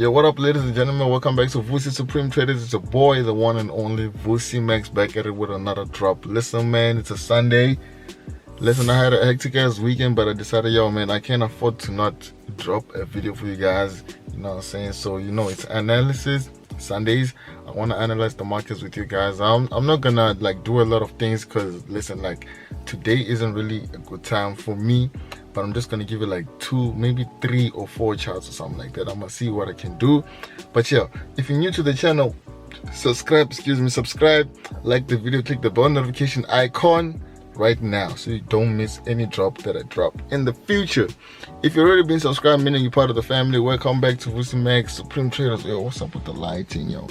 Yo, what up, ladies and gentlemen? Welcome back to Vussy Supreme Traders. It's a boy, the one and only Vussy Magz, back at it with another drop. Listen, man, it's a Sunday. Listen, I had a hectic ass weekend, but I decided, yo, man, I can't afford to not drop a video for you guys. You know what I'm saying? So, you know, it's analysis Sundays. I want to analyze the markets with you guys. I'm not gonna like do a lot of things because, listen, like today isn't really a good time for me. But I'm just gonna give it like 2, maybe 3 or 4 charts or something like that. I'm gonna see what I can do. But yeah, if you're new to the channel, subscribe, like the video, click the bell notification icon right now so you don't miss any drop that I drop in the future. If you've already been subscribed, meaning you're part of the family, welcome back to Vussy Magz Supreme Traders. Yo, what's up with the lighting, yo?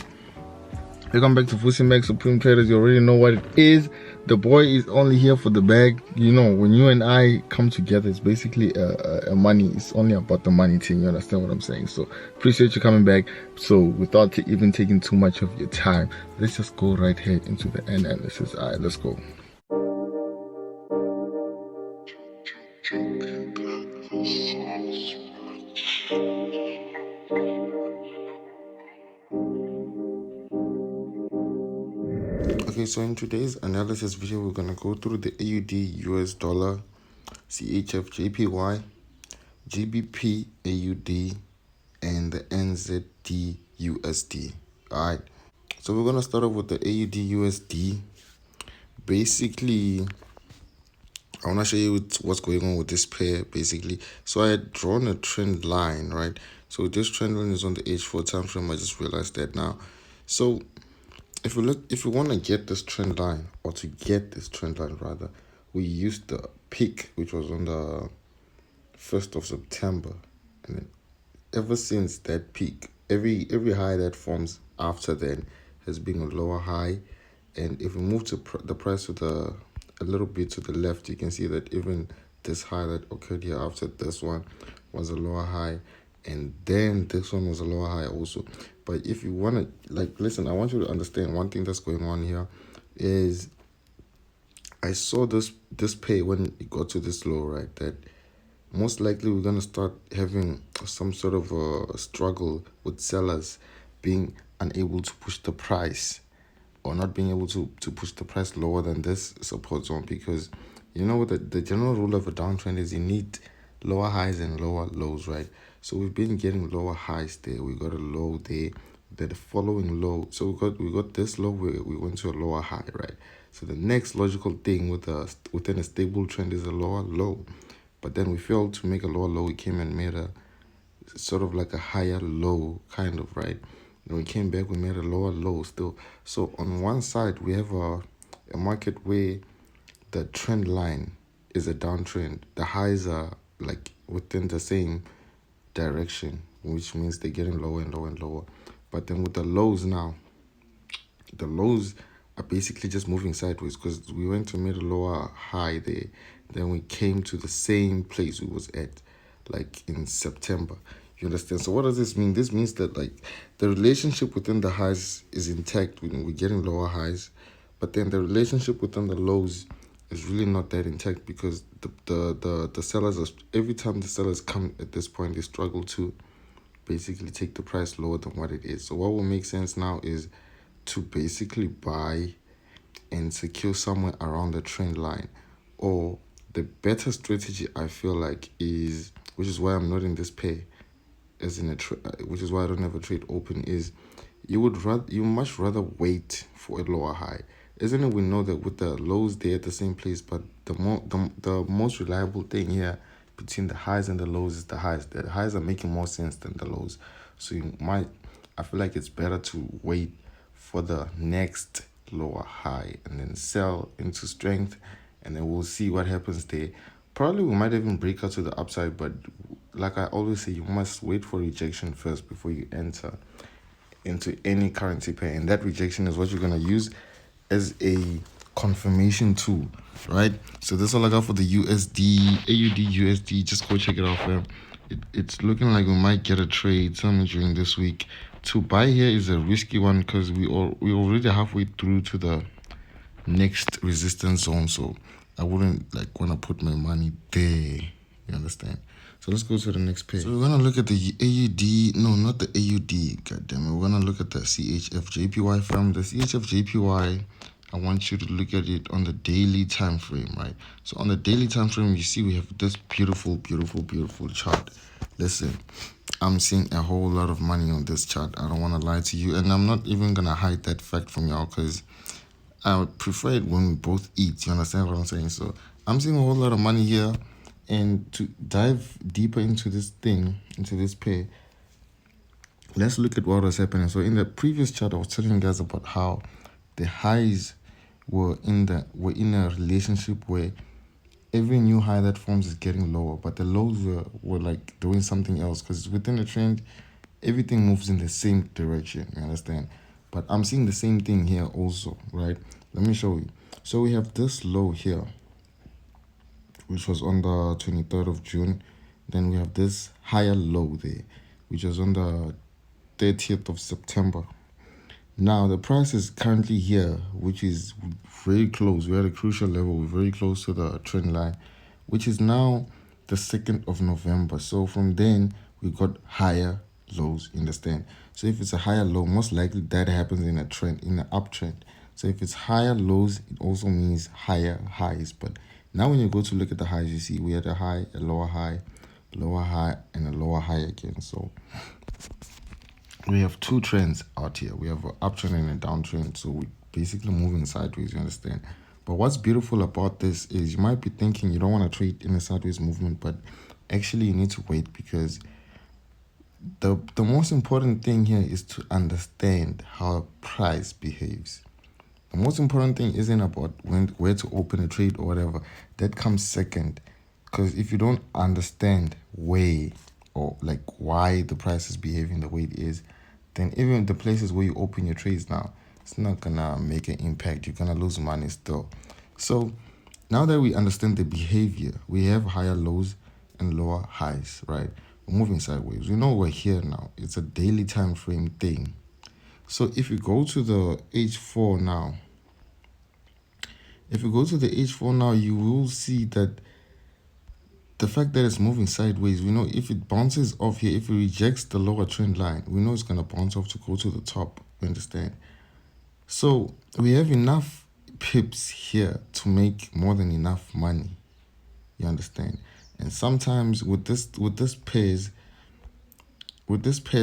Welcome back to Vussy Magz Supreme Traders. You already know what it is. The boy is only here for the bag. You know, when you and I come together, it's basically a money. It's only about the money thing. You understand what I'm saying? So appreciate you coming back. So without even taking too much of your time, let's just go right here into the analysis. All right, let's go. Okay, so in today's analysis video, we're gonna go through the AUD US dollar, CHFJPY, GBPAUD, and the NZDUSD. Alright, so we're gonna start off with the AUD USD. Basically, I wanna show you what's going on with this pair. Basically, so I had drawn a trend line, right? So this trend line is on the H4 time frame. I just realized that now. So if you want to get this trend line, or to get this trend line rather, we used the peak, which was on the 1st of September, and then ever since that peak, every high that forms after then has been a lower high. And if we move to the price to a little bit to the left, you can see that even this high that occurred here after this one was a lower high, and then this one was a lower high also. But if you want to, like, listen, I want you to understand one thing that's going on here is I saw this pair when it got to this low, right, that most likely we're going to start having some sort of a struggle with sellers being unable to push the price, or not being able to push the price lower than this support zone, because you know what the general rule of a downtrend is, you need lower highs and lower lows, right? So we've been getting lower highs there. We got a low there, then the following low. So we got this low where we went to a lower high, right? So the next logical thing within a stable trend is a lower low. But then we failed to make a lower low. We came and made a sort of like a higher low, kind of, right? And we came back, we made a lower low still. So on one side, we have a market where the trend line is a downtrend. The highs are like within the same direction, which means they're getting lower and lower and lower. But then with the lows now, the lows are basically just moving sideways, because we went to made a lower high there, then we came to the same place we was at like in September. You understand? So what does this mean? This means that like the relationship within the highs is intact when we're getting lower highs, but then the relationship within the lows is really not that intact, because the sellers are, every time the sellers come at this point, they struggle to basically take the price lower than what it is. So what will make sense now is to basically buy and secure somewhere around the trend line. Or the better strategy, I feel like, is, which is why I'm not in this pair, as in which is why I don't have a trade open, is you much rather wait for a lower high. Isn't it? We know that with the lows, they're at the same place, but the most reliable thing here between the highs and the lows is the highs. The highs are making more sense than the lows. So I feel like it's better to wait for the next lower high and then sell into strength, and then we'll see what happens there. Probably we might even break out to the upside, but like I always say, you must wait for rejection first before you enter into any currency pair, and that rejection is what you're going to use as a confirmation tool, right? So that's all I got for the AUD USD. Just go check it out, fam. It's looking like we might get a trade somewhere during this week. To buy here is a risky one, because we're already halfway through to the next resistance zone, so I wouldn't like want to put my money there. You understand? So let's go to the next page. So we're gonna look at the AUD, no, not the AUD, goddamn it. We're gonna look at the CHFJPY from the CHFJPY. I want you to look at it on the daily time frame, right? So on the daily time frame, you see we have this beautiful, beautiful, beautiful chart. Listen, I'm seeing a whole lot of money on this chart. I don't want to lie to you, and I'm not even gonna hide that fact from y'all because I would prefer it when we both eat. You understand what I'm saying? So I'm seeing a whole lot of money here. And to dive deeper into this thing, into this pair, let's look at what was happening. So in the previous chart, I was telling you guys about how the highs were in a relationship where every new high that forms is getting lower, but the lows were like doing something else because within the trend, everything moves in the same direction. You understand? But I'm seeing the same thing here also, right? Let me show you. So we have this low here, which was on the 23rd of June. Then we have this higher low there, which was on the 30th of September. Now, the price is currently here, which is very close. We're at a crucial level. We're very close to the trend line, which is now the 2nd of November. So from then, we got higher lows, you understand? So if it's a higher low, most likely that happens in a trend, in an uptrend. So if it's higher lows, it also means higher highs. But now when you go to look at the highs, you see we had a high, a lower high, and a lower high again. So we have two trends out here. We have an uptrend and a downtrend. So we're basically moving sideways, you understand? But what's beautiful about this is you might be thinking you don't want to trade in a sideways movement, but actually you need to wait because the most important thing here is to understand how a price behaves. The most important thing isn't about where to open a trade or whatever. That comes second. Because if you don't understand where or like why the price is behaving the way it is, then even the places where you open your trades now, it's not going to make an impact. You're going to lose money still. So now that we understand the behavior, we have higher lows and lower highs, right? We're moving sideways. We know we're here now. It's a daily time frame thing. So if you go to the H4 now, you will see that the fact that it's moving sideways, we know if it bounces off here, if it rejects the lower trend line, we know it's going to bounce off to go to the top. You understand? So we have enough pips here to make more than enough money. You understand? And sometimes with this pairs,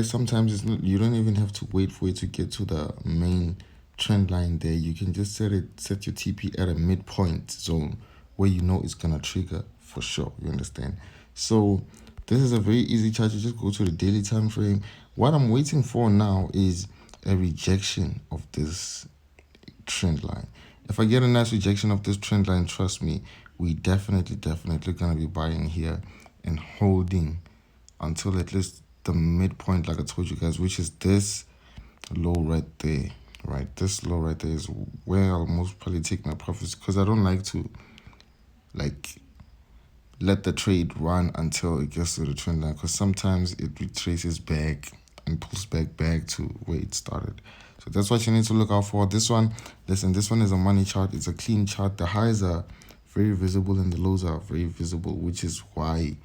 sometimes it's not, you don't even have to wait for it to get to the main trend line there. You can just set your TP at a midpoint zone where you know it's gonna trigger for sure. You understand? So this is a very easy chart. You just go to the daily time frame. What I'm waiting for now is a rejection of this trend line. If I get a nice rejection of this trend line, trust me, we definitely gonna be buying here and holding until at least the midpoint, like I told you guys, which is this low right there, right? This low right there is where I'll most probably take my profits because I don't like to like let the trade run until it gets to the trend line because sometimes it retraces back and pulls back to where it started. So that's what you need to look out for. This one, listen, this one is a money chart. It's a clean chart. The highs are very visible and the lows are very visible, which is what I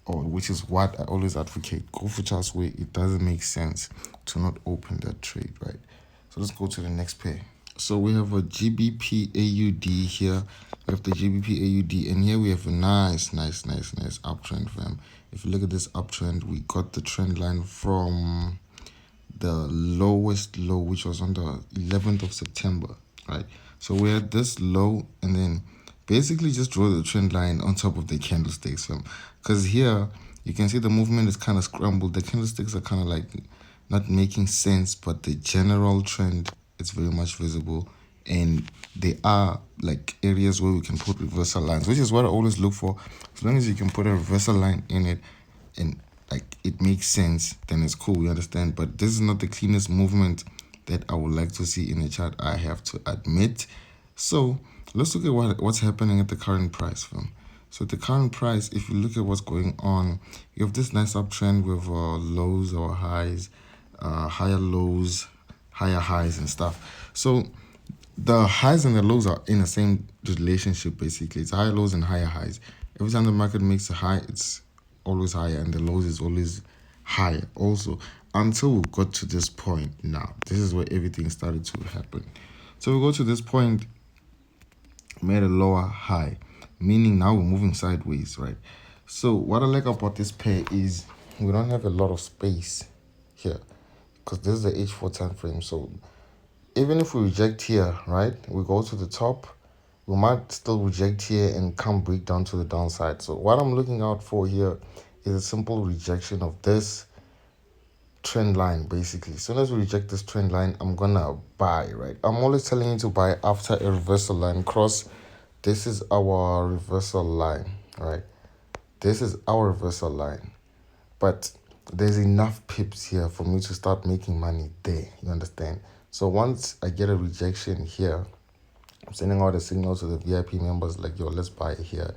always advocate. Go for charts where it doesn't make sense to not open that trade, right? So let's go to the next pair. So we have a GBPAUD here. We have the GBPAUD, and here we have a nice uptrend, fam. If you look at this uptrend, we got the trend line from the lowest low, which was on the 11th of September, right? So we had this low, and then basically just draw the trend line on top of the candlesticks, fam. Because here you can see the movement is kind of scrambled. The candlesticks are kind of like not making sense, but the general trend is very much visible, and there are like areas where we can put reversal lines, which is what I always look for. As long as you can put a reversal line in it and like it makes sense, then it's cool, you understand? But this is not the cleanest movement that I would like to see in a chart, I have to admit. So let's look at what's happening at the current price, fam. So at the current price, if you look at what's going on, you have this nice uptrend with lows or highs, higher lows, higher highs and stuff. So the highs and the lows are in the same relationship, basically. It's higher lows and higher highs. Every time the market makes a high, it's always higher and the lows is always higher also, until we got to this point. Now this is where everything started to happen. So we go to this point, made a lower high, meaning now we're moving sideways, right? So what I like about this pair is we don't have a lot of space here, because this is the H4 time frame. So even if we reject here, right, we go to the top, we might still reject here and come break down to the downside. So what I'm looking out for here is a simple rejection of this trend line. Basically, as soon as we reject this trend line, I'm gonna buy, right? I'm always telling you to buy after a reversal line cross. This is our reversal line, right? This is our reversal line, but there's enough pips here for me to start making money there, you understand? So once I get a rejection here, I'm sending out a signal to the VIP members like, yo, let's buy it here.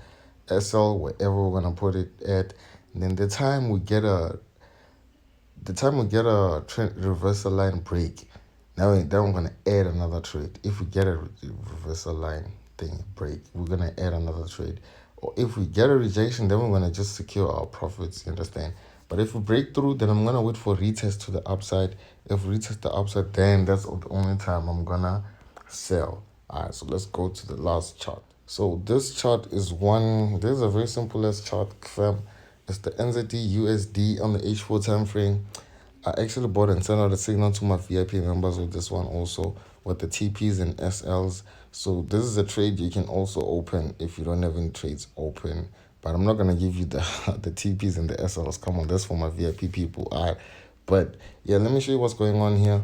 SL, wherever we're gonna put it at. And then the time we get a trend reversal line break, then we're gonna add another trade. If we get a reversal line thing break, we're gonna add another trade. Or if we get a rejection, then we're gonna just secure our profits, you understand? But if we break through, then I'm gonna wait for retest to the upside. If we retest the upside, then that's the only time I'm gonna sell. All right, so let's go to the last chart. So this chart is this is a very simple chart, fam. It's the NZDUSD on the H4 time frame. I actually bought and sent out a signal to my VIP members with this one also, with the TPs and SLs. So this is a trade you can also open if you don't have any trades open. But I'm not gonna give you the TPs and the SLs. Come on, that's for my VIP people. All right, but yeah, let me show you what's going on here.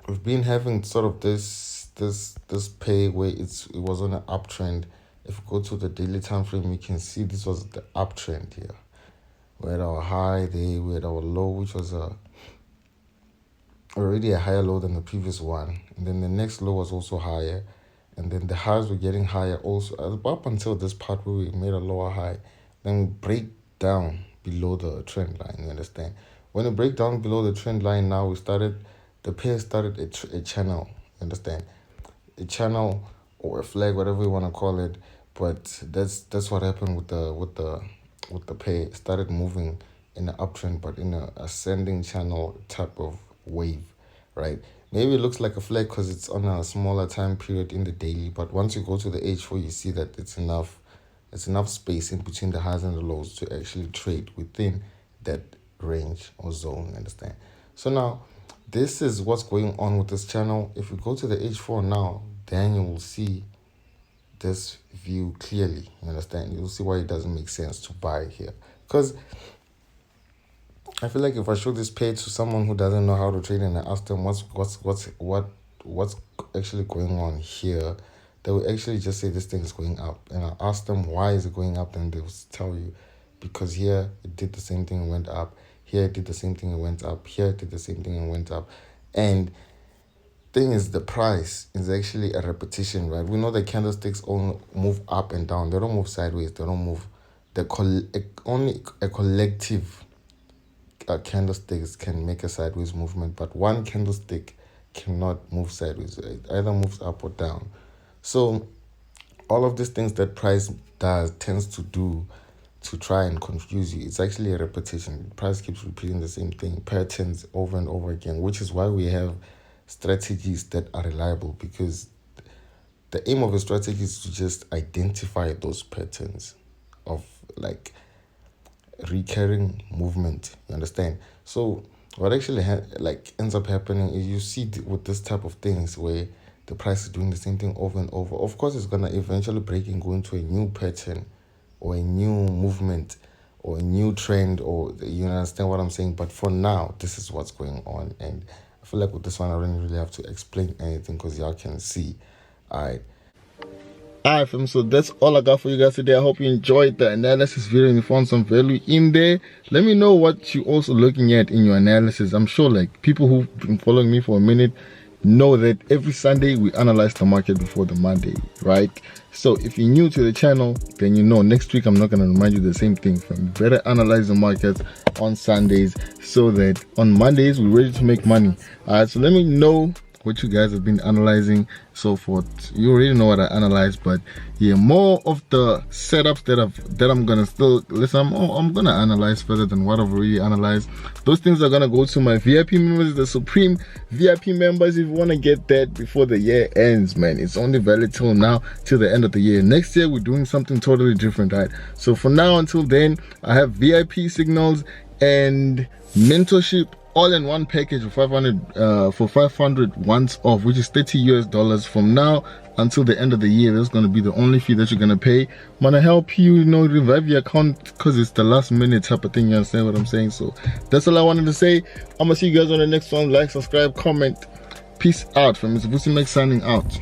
We've been having sort of this pay where it was on an uptrend. If we go to the daily time frame, you can see this was the uptrend here. We had our high there, we had our low, which was already a higher low than the previous one, and then the next low was also higher, and then the highs were getting higher also up until this part where we made a lower high. Then we break down below the trend line, you understand? When we break down below the trend line, now the pair started a channel, you understand? A channel or a flag, whatever you want to call it. But that's what happened with the pair. It started moving in an uptrend, but in a ascending channel type of wave, right? Maybe it looks like a flag because it's on a smaller time period in the daily, but once you go to the H4, you see that it's enough space in between the highs and the lows to actually trade within that range or zone, you understand? So now this is what's going on with this channel. If we go to the H4 now, then you will see this view clearly, you understand? You'll see why it doesn't make sense to buy here, because I feel like if I show this pair to someone who doesn't know how to trade and I ask them what's actually going on here, they will actually just say this thing is going up. And I ask them why is it going up, and they will tell you because here it did the same thing and went up, here it did the same thing and went up, here it did the same thing and went up. And thing is, the price is actually a repetition, right? We know the candlesticks only move up and down. They don't move sideways. They don't move. Only a collective candlesticks can make a sideways movement, but one candlestick cannot move sideways. It either moves up or down. So all of these things that price tends to do to try and confuse you, it's actually a repetition. Price keeps repeating the same thing, patterns over and over again, which is why we have strategies that are reliable, because the aim of a strategy is to just identify those patterns of like recurring movement, you understand? So what actually ends up happening is you see with this type of things where the price is doing the same thing over and over. Of course, it's gonna eventually break and go into a new pattern or a new movement or a new trend, or you understand what I'm saying? But for now, this is what's going on, and I feel like with this one, I don't really have to explain anything because y'all can see. Alright, fam, so that's all I got for you guys today. I hope you enjoyed the analysis video and you found some value in there. Let me know what you're also looking at in your analysis. I'm sure like people who've been following me for a minute know that every Sunday we analyze the market before the Monday, right? So if you're new to the channel, then you know next week I'm not going to remind you the same thing. You better analyze the markets on Sundays so that on Mondays we're ready to make money. Alright, so let me know what you guys have been analyzing, so forth. You already know what I analyze, but yeah, more of the setups that I'm gonna still listen. I'm gonna analyze further than what I've already analyzed. Those things are gonna go to my VIP members, the Supreme VIP members. If you want to get that before the year ends, man, it's only valid till now, till the end of the year. Next year we're doing something totally different, right? So for now until then, I have VIP signals and mentorship all in one package for 500 once off, which is $30 from now until the end of the year. That's going to be the only fee that you're going to pay. I'm going to help you, revive your account because it's the last minute type of thing. You understand what I'm saying? So that's all I wanted to say. I'm going to see you guys on the next one. Like, subscribe, comment. Peace out from Mr. Vussy Magz signing out.